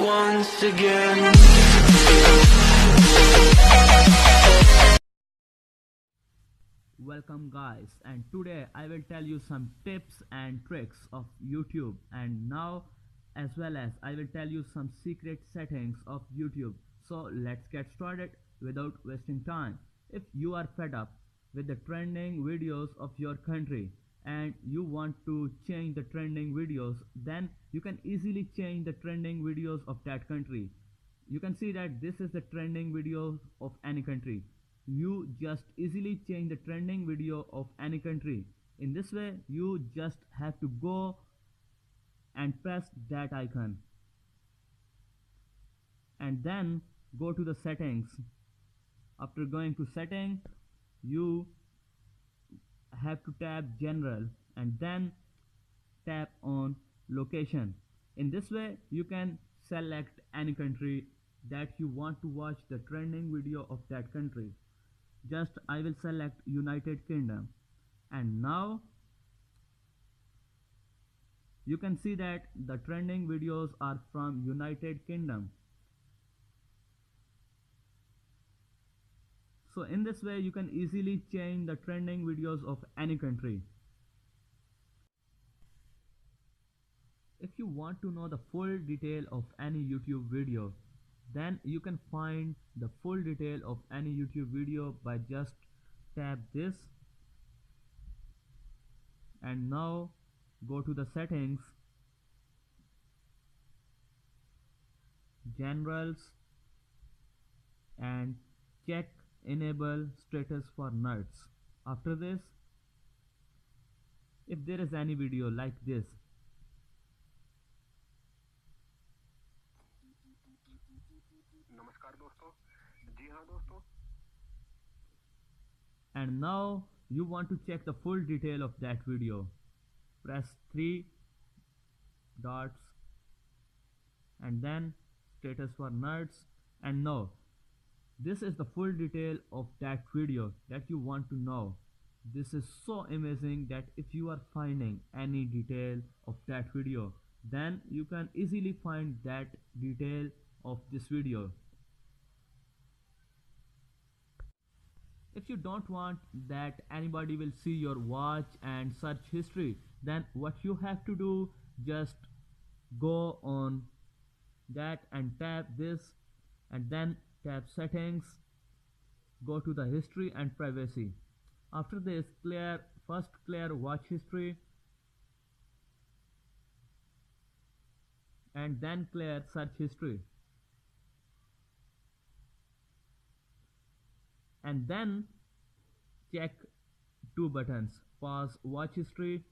once again. Welcome guys, and today I will tell you some tips and tricks of YouTube, and now as well as I will tell you some secret settings of YouTube. So let's get started without wasting time. If you are fed up with the trending videos of your country and you want to change the trending videos, then you can easily change the trending videos of that country. You can see that this is the trending video of any country. You just easily change the trending video of any country. In this way you just have to go and press that icon and then go to the settings. After going to setting, you have to tap general and then tap on location. In this way you can select any country that you want to watch the trending video of that country. Just I will select United Kingdom, and now you can see that the trending videos are from United Kingdom. So in this way you can easily change the trending videos of any country. If you want to know the full detail of any YouTube video, then you can find the full detail of any YouTube video by just tap this and now go to the settings, generals, and check enable status for nerds. After this, if there is any video like this, नमस्कार दोस्तों, जी हाँ दोस्तों, and now you want to check the full detail of that video, press 3 dots and then status for nerds, and now this is the full detail of that video that you want to know. This is so amazing that if you are finding any detail of that video, then you can easily find that detail of this video. If you don't want that anybody will see your watch and search history, then what you have to do, just go on that and tap this and then tap settings, go to the history and privacy. After this, first clear watch history and then clear search history, and then check two buttons, pause watch history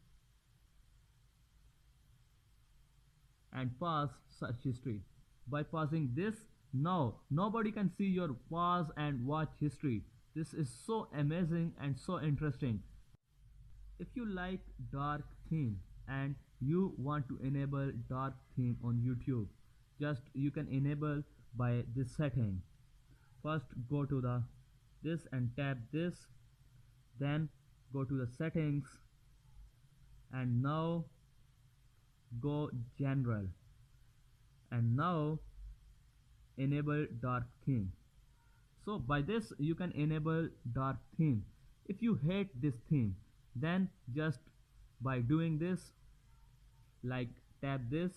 and pause search history. By pausing this, now nobody can see your pause and watch history. This is so amazing and so interesting. If you like dark theme and you want to enable dark theme on YouTube, just you can enable by this setting. First go to this and tap this, then go to the settings and now go general and now enable dark theme. So by this you can enable dark theme. If you hate this theme, then just by doing this, like tap this,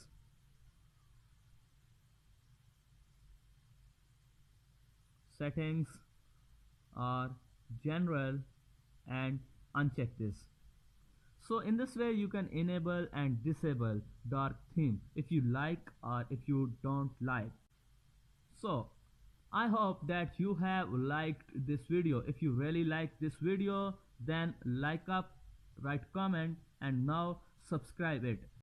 settings or general and uncheck this. So in this way you can enable and disable dark theme if you like or if you don't like. So I hope that you have liked this video. If you really like this video, then like up, write comment and now subscribe it.